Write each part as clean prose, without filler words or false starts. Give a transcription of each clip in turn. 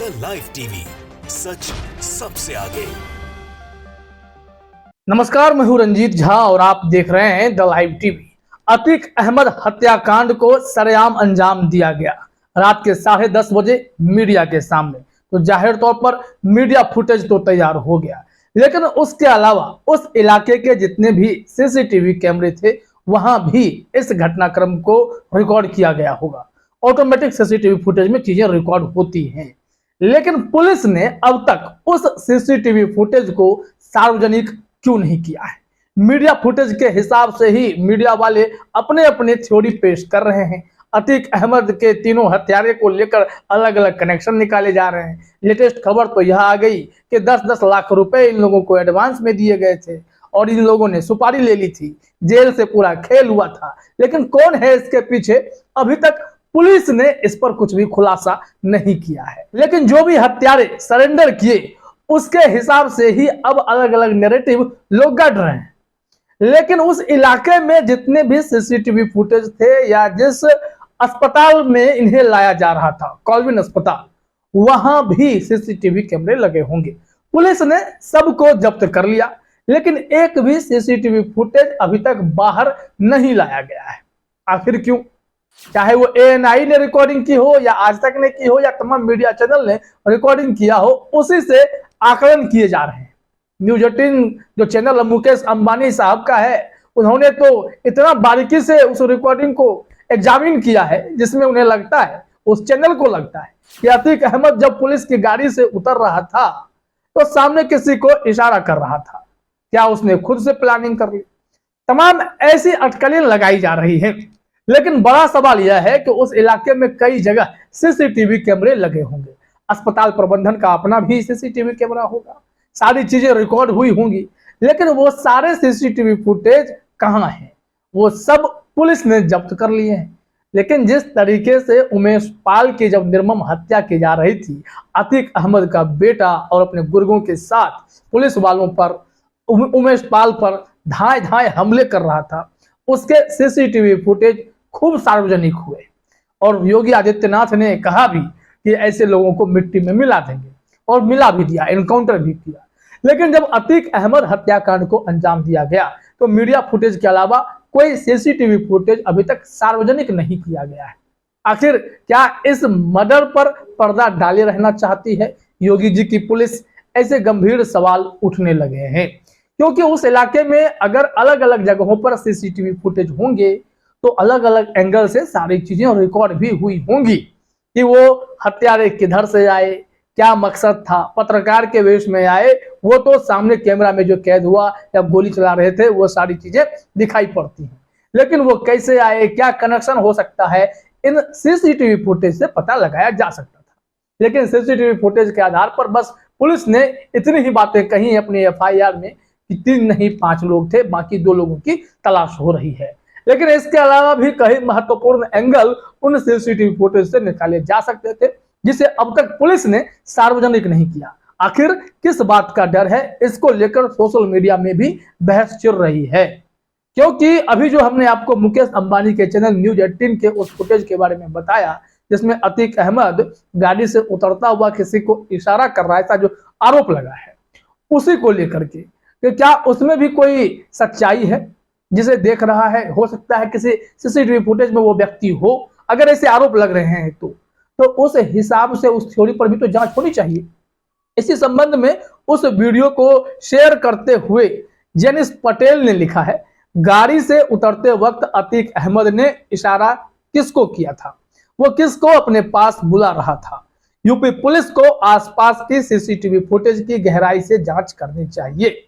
The live TV, सच सबसे आगे। नमस्कार, मैं हूं रंजीत झा और आप देख रहे हैं the live TV. Atiq Ahmed हत्याकांड को सरेआम अंजाम दिया गया रात के 10:30 बजे मीडिया के सामने। तो जाहिर तौर पर मीडिया फुटेज तो तैयार हो गया, लेकिन उसके अलावा उस इलाके के जितने भी सीसीटीवी कैमरे थे वहां भी इस घटनाक्रम को रिकॉर्ड किया गया होगा। ऑटोमेटिक सीसीटीवी फुटेज में चीजें रिकॉर्ड होती हैं, लेकिन पुलिस ने अब तक उस सीसीटीवी फुटेज को सार्वजनिक क्यों नहीं किया है? मीडिया फुटेज के हिसाब से ही मीडिया वाले अपने अपने थ्योरी पेश कर रहे हैं। अतीक अहमद के तीनों हत्यारे को लेकर अलग अलग कनेक्शन निकाले जा रहे हैं। लेटेस्ट खबर तो यह आ गई कि 10-10 लाख रुपए इन लोगों को एडवांस में दिए गए थे और इन लोगों ने सुपारी ले ली थी। जेल से पूरा खेल हुआ था, लेकिन कौन है इसके पीछे अभी तक पुलिस ने इस पर कुछ भी खुलासा नहीं किया है। लेकिन जो भी हत्यारे सरेंडर किए उसके हिसाब से ही अब अलग अलग नैरेटिव लोग गढ़ रहे हैं। लेकिन उस इलाके में जितने भी सीसीटीवी फुटेज थे या जिस अस्पताल में इन्हें लाया जा रहा था, कॉल्विन अस्पताल, वहां भी सीसीटीवी कैमरे लगे होंगे। पुलिस ने सबको जब्त कर लिया, लेकिन एक भी सीसीटीवी फुटेज अभी तक बाहर नहीं लाया गया है। आखिर क्यों? चाहे वो एएनआई ने रिकॉर्डिंग की हो या आज तक ने की हो या तमाम मीडिया चैनल ने रिकॉर्डिंग किया हो, उसी से आकलन किए जा रहे हैं। न्यूज 18 जो चैनल मुकेश अंबानी साहब का है, उन्होंने तो इतना बारीकी से उस रिकॉर्डिंग को एग्जामिन किया है जिसमें उन्हें लगता है, उस चैनल को लगता है कि अतीक अहमद जब पुलिस की गाड़ी से उतर रहा था तो सामने किसी को इशारा कर रहा था। क्या उसने खुद से प्लानिंग कर ली? तमाम ऐसी अटकलें लगाई जा रही है, लेकिन बड़ा सवाल यह है कि उस इलाके में कई जगह सीसीटीवी कैमरे लगे होंगे। अस्पताल प्रबंधन का अपना भी सीसीटीवी कैमरा होगा, सारी चीजें रिकॉर्ड हुई होंगी, लेकिन वो सारे सीसीटीवी फुटेज कहां हैं? वो सब पुलिस ने जब्त कर लिए हैं। लेकिन जिस तरीके से उमेश पाल की जब निर्मम हत्या की जा रही थी, अतीक अहमद का बेटा और अपने गुर्गों के साथ पुलिस वालों पर, उमेश पाल पर धाए धाए हमले कर रहा था, उसके सीसीटीवी फुटेज खूब सार्वजनिक हुए और योगी आदित्यनाथ ने कहा भी कि ऐसे लोगों को मिट्टी में मिला देंगे, और मिला भी दिया, एनकाउंटर भी किया। लेकिन जब अतीक अहमद हत्याकांड को अंजाम दिया गया तो मीडिया फुटेज के अलावा कोई सीसीटीवी फुटेज अभी तक सार्वजनिक नहीं किया गया है। आखिर क्या इस मर्डर पर पर्दा डाले रहना चाहती है योगी जी की पुलिस? ऐसे गंभीर सवाल उठने लगे हैं, क्योंकि उस इलाके में अगर अलग अलग जगहों पर सीसीटीवी फुटेज होंगे तो अलग अलग एंगल से सारी चीजें रिकॉर्ड भी हुई होंगी कि वो हत्यारे किधर से आए, क्या मकसद था, पत्रकार के वेश में आए, वो तो सामने कैमरा में जो कैद हुआ या गोली चला रहे थे वो सारी चीजें दिखाई पड़ती हैं, लेकिन वो कैसे आए, क्या कनेक्शन हो सकता है, इन सीसीटीवी फुटेज से पता लगाया जा सकता था। लेकिन सीसीटीवी फुटेज के आधार पर बस पुलिस ने इतनी ही बातें कही अपनी एफआईआर में कि 3 नहीं 5 लोग थे, बाकी 2 लोगों की तलाश हो रही है। लेकिन इसके अलावा भी कई महत्वपूर्ण एंगल उन सीसीटीवी फुटेज से निकाले जा सकते थे, जिसे अब तक पुलिस ने सार्वजनिक नहीं किया। आखिर किस बात का डर है? इसको लेकर सोशल मीडिया में भी बहस चल रही है, क्योंकि अभी जो हमने आपको मुकेश अंबानी के चैनल न्यूज 18 के उस फुटेज के बारे में बताया जिसमें अतीक अहमद गाड़ी से उतरता हुआ किसी को इशारा कर रहा था, जो आरोप लगा है, उसी को लेकर के कि क्या उसमें भी कोई सच्चाई है जिसे देख रहा है? हो सकता है किसी सीसीटीवी फुटेज में वो व्यक्ति हो। अगर ऐसे आरोप लग रहे हैं तो उस हिसाब से उस थ्योरी पर भी तो जांच होनी चाहिए। इसी संबंध में उस वीडियो को शेयर करते हुए जेनिस पटेल ने लिखा है, गाड़ी से उतरते वक्त अतीक अहमद ने इशारा किसको किया था? वो किसको अपने पास बुला रहा था? यूपी पुलिस को आसपास की सीसीटीवी फुटेज की गहराई से जांच करनी चाहिए।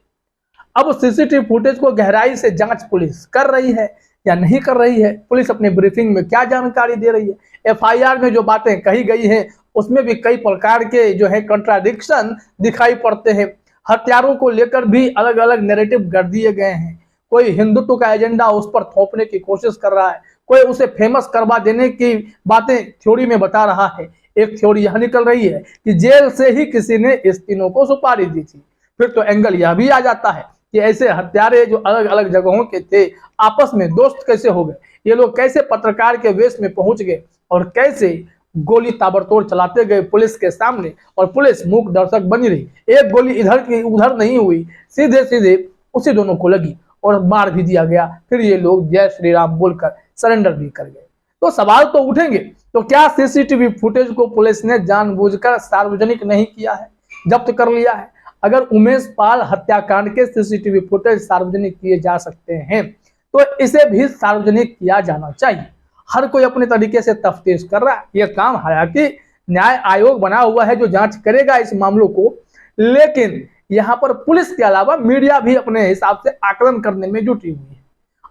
अब सीसीटीवी फुटेज को गहराई से जांच पुलिस कर रही है या नहीं कर रही है? पुलिस अपनी ब्रीफिंग में क्या जानकारी दे रही है? एफआईआर में जो बातें कही गई हैं उसमें भी कई प्रकार के जो है कंट्राडिक्शन दिखाई पड़ते हैं। हत्यारों को लेकर भी अलग अलग नैरेटिव गढ़ दिए गए हैं। कोई हिंदुत्व का एजेंडा उस पर थोपने की कोशिश कर रहा है, कोई उसे फेमस करवा देने की बातें थ्योरी में बता रहा है। एक थ्योरी यह निकल रही है कि जेल से ही किसी ने इस तीनों को सुपारी दी थी। फिर तो एंगल यह भी आ जाता है कि ऐसे हत्यारे जो अलग अलग जगहों के थे आपस में दोस्त कैसे हो गए? ये लोग कैसे पत्रकार के वेश में पहुंच गए और कैसे गोली ताबड़तोड़ चलाते गए पुलिस के सामने और पुलिस मूक दर्शक बनी रही। एक गोली इधर की उधर नहीं हुई, सीधे सीधे उसी दोनों को लगी और मार भी दिया गया। फिर ये लोग जय श्री राम बोलकर सरेंडर भी कर गए। तो सवाल तो उठेंगे, तो क्या सीसीटीवी फुटेज को पुलिस ने जानबूझकर सार्वजनिक नहीं किया है, जब्त कर लिया है? अगर उमेश पाल हत्याकांड के सीसीटीवी फुटेज सार्वजनिक किए जा सकते हैं तो इसे भी सार्वजनिक किया जाना चाहिए। हर कोई अपने तरीके से तफ्तीश कर रहा है। यह काम हालांकि न्याय आयोग बना हुआ है जो जांच करेगा इस मामलों को, लेकिन यहाँ पर पुलिस के अलावा मीडिया भी अपने हिसाब से आकलन करने में जुटी हुई है।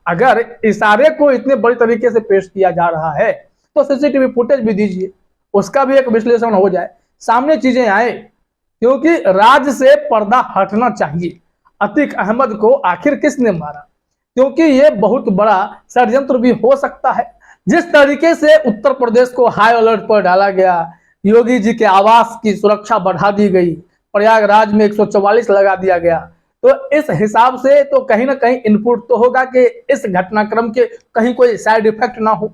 अगर इशारे को इतने बड़ी तरीके से पेश किया जा रहा है तो सीसीटीवी फुटेज भी दीजिए, उसका भी एक विश्लेषण हो जाए, सामने चीजें आए, क्योंकि राज से पर्दा हटना चाहिए। अतीक अहमद को आखिर किसने मारा? क्योंकि ये बहुत बड़ा षड्यंत्र भी हो सकता है। जिस तरीके से उत्तर प्रदेश को हाई अलर्ट पर डाला गया, योगी जी के आवास की सुरक्षा बढ़ा दी गई, प्रयागराज में 144 लगा दिया गया, तो इस हिसाब से तो कहीं ना कहीं इनपुट तो होगा कि इस घटनाक्रम के कहीं कोई साइड इफेक्ट ना हो,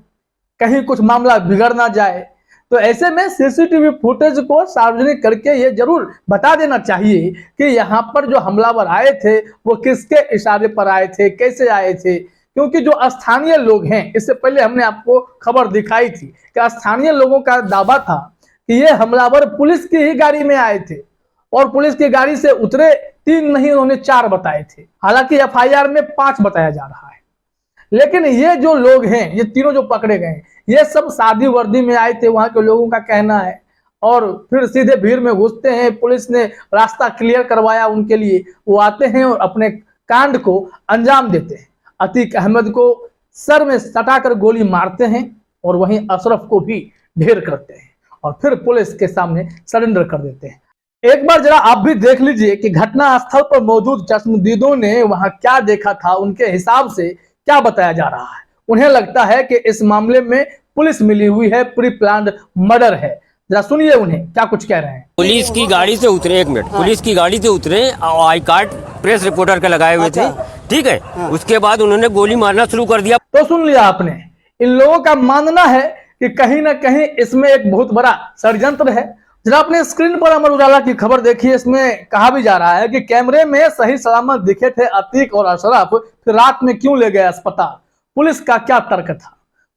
कहीं कुछ मामला बिगड़ ना जाए। तो ऐसे में सीसीटीवी फुटेज को सार्वजनिक करके ये जरूर बता देना चाहिए कि यहाँ पर जो हमलावर आए थे वो किसके इशारे पर आए थे, कैसे आए थे। क्योंकि जो स्थानीय लोग हैं, इससे पहले हमने आपको खबर दिखाई थी कि स्थानीय लोगों का दावा था कि ये हमलावर पुलिस की ही गाड़ी में आए थे और पुलिस की गाड़ी से उतरे 3 नहीं, उन्होंने 4 बताए थे। हालांकि एफआईआर में 5 बताया जा रहा है। लेकिन ये जो लोग हैं, ये तीनों जो पकड़े गए, ये सब सादी वर्दी में आए थे, वहां के लोगों का कहना है, और फिर सीधे भीड़ में घुसते हैं। पुलिस ने रास्ता क्लियर करवाया उनके लिए, वो आते हैं और अपने कांड को अंजाम देते हैं। अतीक अहमद को सर में सटाकर गोली मारते हैं और वहीं अशरफ को भी ढेर करते हैं और फिर पुलिस के सामने सरेंडर कर देते हैं। एक बार जरा आप भी देख लीजिए कि घटना स्थल पर मौजूद चश्मदीदों ने वहां क्या देखा था, उनके हिसाब से क्या बताया जा रहा है। उन्हें लगता है कि इस मामले में पुलिस मिली हुई है, प्री प्लान्ड मर्डर है। जरा सुनिए उन्हें क्या कुछ कह रहे हैं। पुलिस की गाड़ी से उतरे, 1 मिनट, पुलिस की गाड़ी से उतरे, आई कार्ड प्रेस रिपोर्टर के लगाए हुए थे, ठीक है। उसके बाद उन्होंने गोली मारना शुरू कर दिया। तो सुन लिया आपने, इन लोगों का मानना है कि कहीं ना कहीं इसमें एक बहुत बड़ा षड्यंत्र है। जरा अपने स्क्रीन पर अमर उजाला की खबर देखिए, इसमें कहा भी जा रहा है कि कैमरे में सही सलामत दिखे थे अतीक और अशरफ, फिर रात में क्यों ले गए अस्पताल? पुलिस का क्या तर्क था?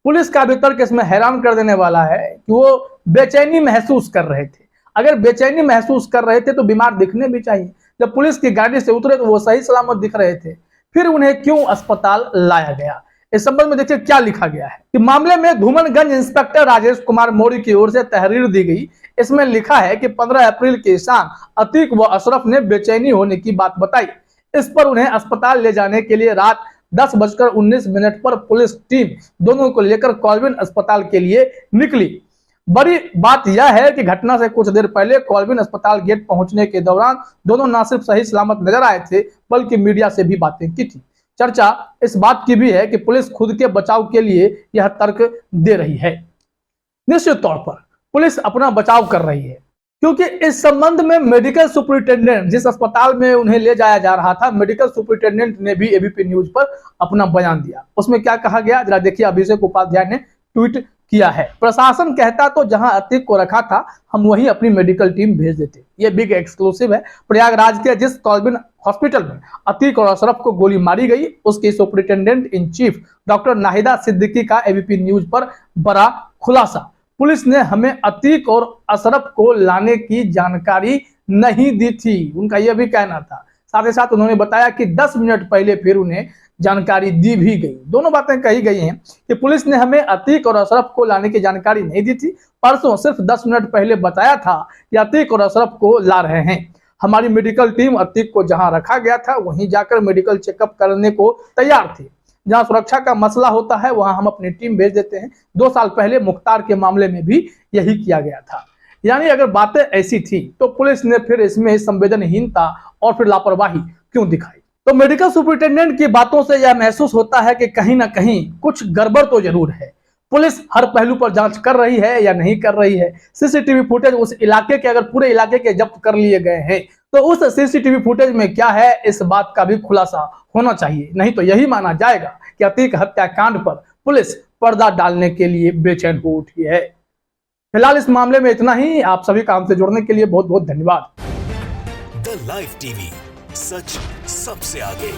पुलिस का भी तर्क इसमें हैरान कर देने वाला है कि वो बेचैनी महसूस कर रहे थे। अगर बेचैनी महसूस कर रहे थे तो बीमार दिखने भी चाहिए। जब पुलिस की गाड़ी से उतरे तो वो सही सलामत दिख रहे थे, फिर उन्हें क्यों अस्पताल लाया गया? इस संबंध में देखिए क्या लिखा गया है कि मामले में धूमनगंज इंस्पेक्टर राजेश कुमार मौर्य की ओर से तहरीर दी गई। इसमें लिखा है कि 15 अप्रैल की शाम अतीक व अशरफ ने बेचैनी होने की बात बताई। इस पर उन्हें अस्पताल ले जाने के लिए रात 10:19 पर पुलिस टीम दोनों को लेकर कॉल्विन अस्पताल के लिए निकली। बड़ी बात यह है कि घटना से कुछ देर पहले कॉल्विन अस्पताल गेट पहुंचने के दौरान दोनों न सिर्फ सही सलामत नजर आए थे बल्कि मीडिया से भी बातें की थी। चर्चा इस बात की भी है कि पुलिस खुद के बचाव के लिए यह तर्क दे रही है। निश्चित तौर पर पुलिस अपना बचाव कर रही है, क्योंकि इस संबंध में मेडिकल सुपरिटेंडेंट, जिस अस्पताल में उन्हें ले जाया जा रहा था, मेडिकल सुपरिटेंडेंट ने भी एबीपी न्यूज पर अपना बयान दिया। उसमें क्या कहा गया जरा देखिए। अभिषेक उपाध्याय ने ट्वीट किया है, प्रशासन कहता तो जहां अतीक को रखा था हम वहीं अपनी मेडिकल टीम भेज देते। ये बिग एक्सक्लूसिव है। प्रयागराज के जिस कॉल्विन हॉस्पिटल में अतीक और अशरफ को गोली मारी गई, उसकी superintendent in chief doctor Nahida Siddiqui का एबीपी न्यूज पर बड़ा खुलासा। पुलिस ने हमें अतीक और अशरफ को लाने की जानकारी नहीं दी थी, उनका यह भी कहना था। साथ ही साथ उन्होंने बताया कि 10 मिनट पहले फिर उन्हें जानकारी दी भी गई। दोनों बातें कही गई हैं कि पुलिस ने हमें अतीक और अशरफ को लाने की जानकारी नहीं दी थी। परसों सिर्फ 10 मिनट पहले बताया था कि अतीक और अशरफ को ला रहे हैं। हमारी मेडिकल टीम अतीक को जहां रखा गया था वहीं जाकर मेडिकल चेकअप करने को तैयार थी। जहां सुरक्षा का मसला होता है वहां हम अपनी टीम भेज देते हैं। 2 साल पहले मुख्तार के मामले में भी यही किया गया था। यानी अगर बातें ऐसी थी तो पुलिस ने फिर इसमें संवेदनहीनता और फिर लापरवाही क्यों दिखाई? तो मेडिकल सुपरिटेंडेंट की बातों से यह महसूस होता है कि कहीं ना कहीं कुछ गड़बड़ तो जरूर है। पुलिस हर पहलू पर जांच कर रही है या नहीं कर रही है। सीसीटीवी फुटेज उस इलाके के, अगर पूरे इलाके के जब्त कर लिए गए हैं तो उस सीसीटीवी फुटेज में क्या है, इस बात का भी खुलासा होना चाहिए। नहीं तो यही माना जाएगा कि अतीक हत्याकांड पर पुलिस पर्दा डालने के लिए बेचैन हो उठी है। फिलहाल इस मामले में इतना ही। आप सभी काम से जुड़ने के लिए बहुत बहुत धन्यवाद। द लाइव टीवी, सच सबसे आगे।